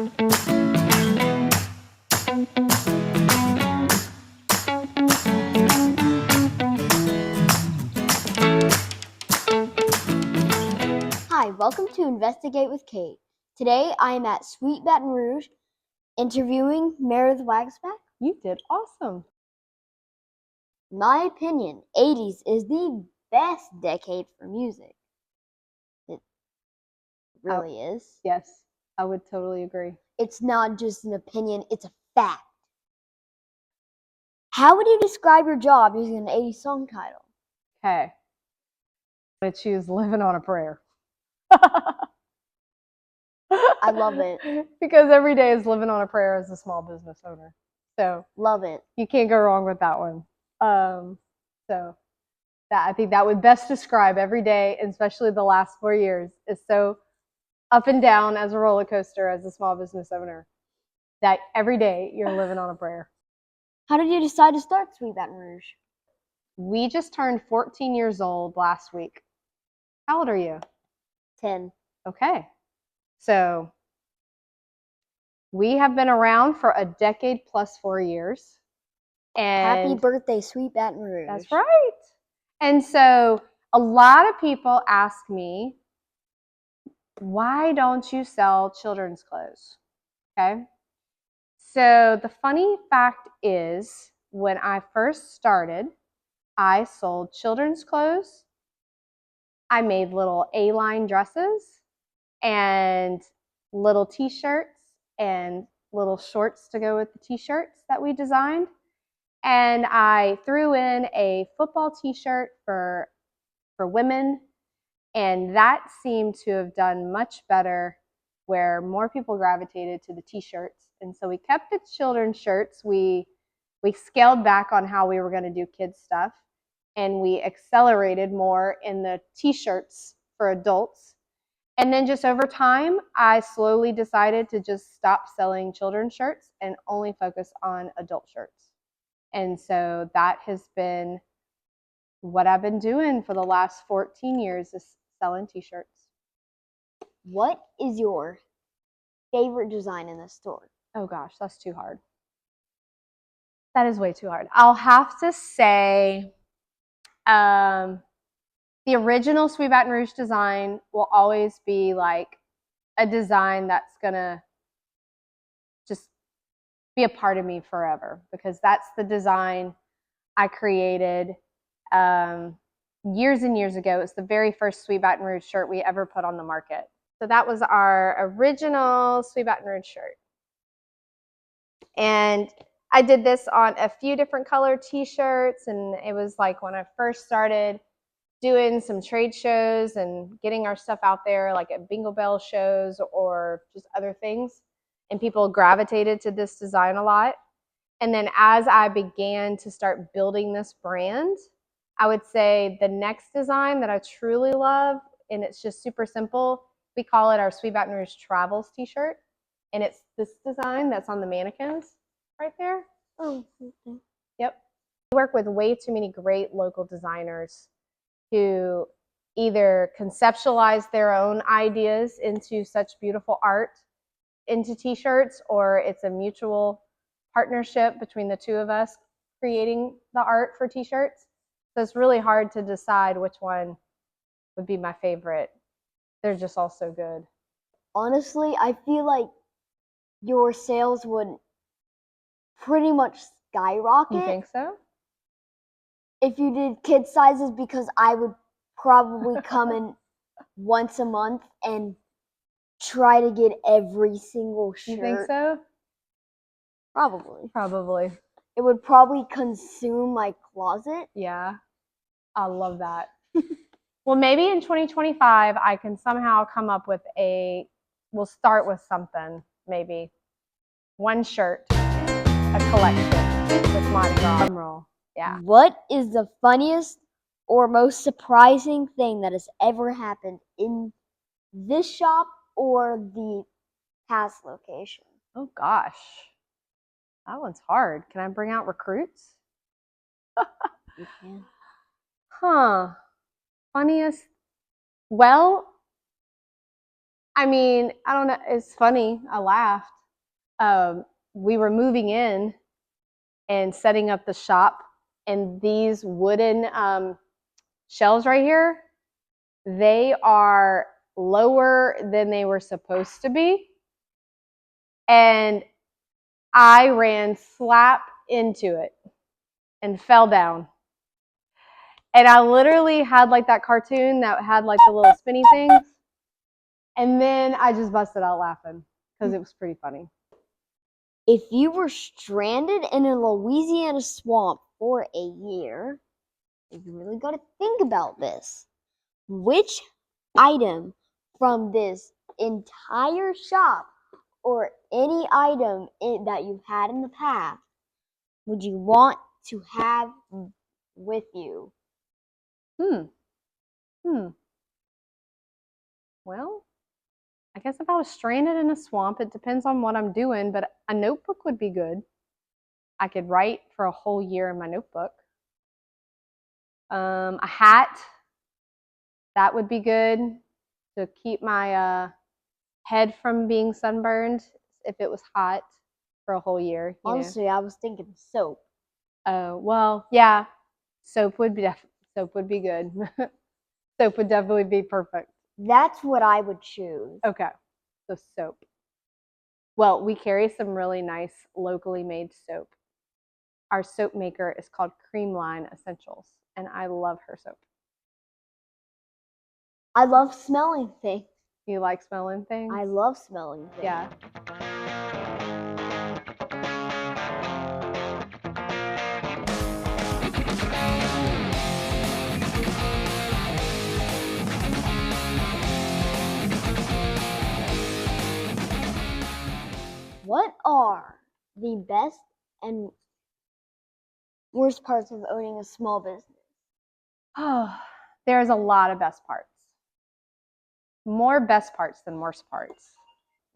Hi, welcome to Investigate with Kate. Today I am at Sweet Baton Rouge interviewing Meredith Waguespack. You did awesome. In my opinion, 80s is the best decade for music. It really is. Yes, I would totally agree. It's not just an opinion, it's a fact. How would you describe your job using an 80s song title? Okay. I'm going to choose Living on a Prayer. I love it. Because every day is living on a prayer as a small business owner. So Love it. you can't go wrong with that one. So that I think that would best describe every day, and especially the last 4 years, is so up and down as a roller coaster as a small business owner, that every day you're living on a prayer. How did you decide to start Sweet Baton Rouge? We just turned 14 years old last week. How old are you? 10. Okay. So we have been around for a decade plus 4 years. And Happy birthday, Sweet Baton Rouge. That's right. And so a lot of people ask me, why don't you sell children's clothes? Okay. So the funny fact is, when I first started, I sold children's clothes. I made little A-line dresses and little t-shirts and little shorts to go with the t-shirts that we designed. And I threw in a football t-shirt for women, and that seemed to have done much better, where more people gravitated to the t-shirts. And so we kept the children's shirts. We scaled back on how we were going to do kids stuff, and we accelerated more in the t-shirts for adults. And then just over time, I slowly decided to just stop selling children's shirts and only focus on adult shirts. And so that has been what I've been doing for the last 14 years, is selling t-shirts. What is your favorite design in the store? Oh gosh, that's too hard. That is way too hard. I'll have to say the original Sweet Baton Rouge design will always be like a design that's gonna just be a part of me forever, because that's the design I created years and years ago. It's the very first Sweet Baton Rouge shirt we ever put on the market. So that was our original Sweet Baton Rouge shirt. And I did this on a few different color t-shirts, and it was like when I first started doing some trade shows and getting our stuff out there, like at Bingo Bell shows or just other things, and people gravitated to this design a lot. And then as I began to start building this brand, I would say the next design that I truly love, and it's just super simple, we call it our Sweet Baton Rouge Travels t-shirt. And it's this design that's on the mannequins right there. Oh, okay. Yep. We work with way too many great local designers who either conceptualize their own ideas into such beautiful art into t-shirts, or it's a mutual partnership between the two of us creating the art for t-shirts. So it's really hard to decide which one would be my favorite. They're just all so good. Honestly, I feel like your sales would pretty much skyrocket. You think so? If you did kid sizes, because I would probably come in once a month and try to get every single shirt. You think so? Probably. Probably. It would probably consume my closet. Yeah. I love that. Well, maybe in 2025, I can somehow come up with we'll start with something, maybe. One shirt, a collection with Mardi Gras. Drum roll. Yeah. What is the funniest or most surprising thing that has ever happened in this shop or the past location? Oh, gosh. That one's hard. Can I bring out recruits? You can. Huh. Funniest. Well, I mean, I don't know. It's funny. I laughed. We were moving in and setting up the shop, and these wooden shelves right here, they are lower than they were supposed to be. And I ran slap into it and fell down. And I literally had like that cartoon that had like the little spinny things. And then I just busted out laughing because it was pretty funny. If you were stranded in a Louisiana swamp for a year, you really got to think about this. Which item from this entire shop or any item that you've had in the past would you want to have with you? Well, I guess if I was stranded in a swamp, it depends on what I'm doing, but a notebook would be good. I could write for a whole year in my notebook. A hat, that would be good to keep my head from being sunburned if it was hot for a whole year. Honestly, I was thinking soap. Oh, well, yeah, soap would be good. Soap would definitely be perfect. That's what I would choose. Okay, so soap. Well, we carry some really nice locally made soap. Our soap maker is called Creamline Essentials, and I love her soap. I love smelling things. You like smelling things? I love smelling things. Yeah. What are the best and worst parts of owning a small business? Oh, there's a lot of best parts. More best parts than worst parts.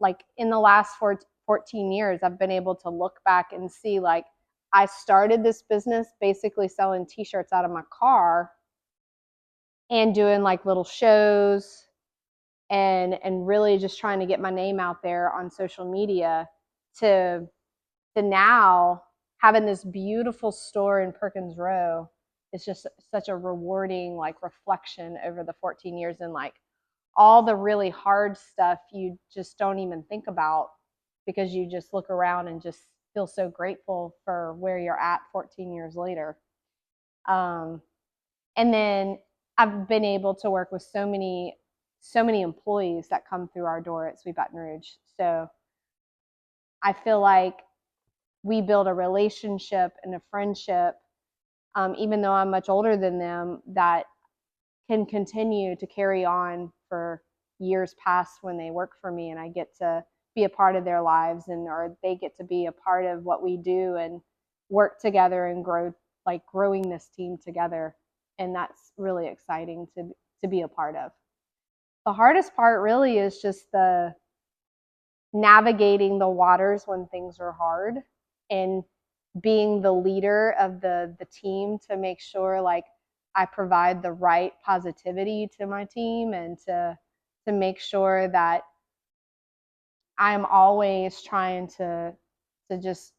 Like in the last 14 years, I've been able to look back and see, like, I started this business basically selling t-shirts out of my car and doing like little shows and really just trying to get my name out there on social media to now having this beautiful store in Perkins Row. It's just such a rewarding like reflection over the 14 years, and like all the really hard stuff you just don't even think about because you just look around and just feel so grateful for where you're at 14 years later. And then I've been able to work with so many employees that come through our door at Sweet Baton Rouge. So I feel like we build a relationship and a friendship, even though I'm much older than them, that can continue to carry on for years past when they work for me and I get to be a part of their lives, and or they get to be a part of what we do and work together and growing this team together. And that's really exciting to be a part of. The hardest part really is just the navigating the waters when things are hard and being the leader of the team to make sure like I provide the right positivity to my team and to make sure that I'm always trying to just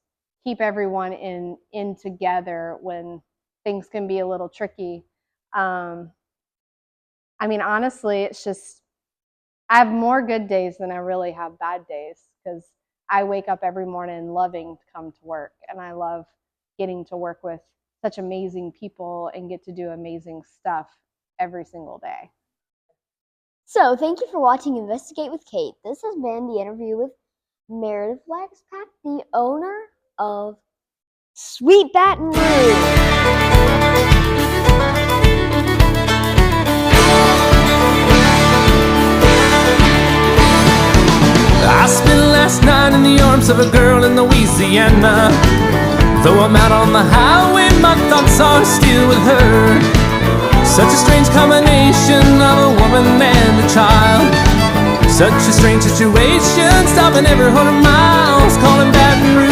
keep everyone in together when things can be a little tricky. I mean, honestly, it's just I have more good days than I really have bad days because I wake up every morning loving to come to work, and I love getting to work with such amazing people and get to do amazing stuff every single day. So, thank you for watching Investigate with Kate. This has been the interview with Meredith Waguespack, the owner of Sweet Baton Rouge. I spent last night in the arms of a girl in Louisiana. Though I'm out on the highway, my thoughts are still with her. Such a strange combination of a woman and a child. Such a strange situation, stopping every 100 miles, calling Baton Rouge.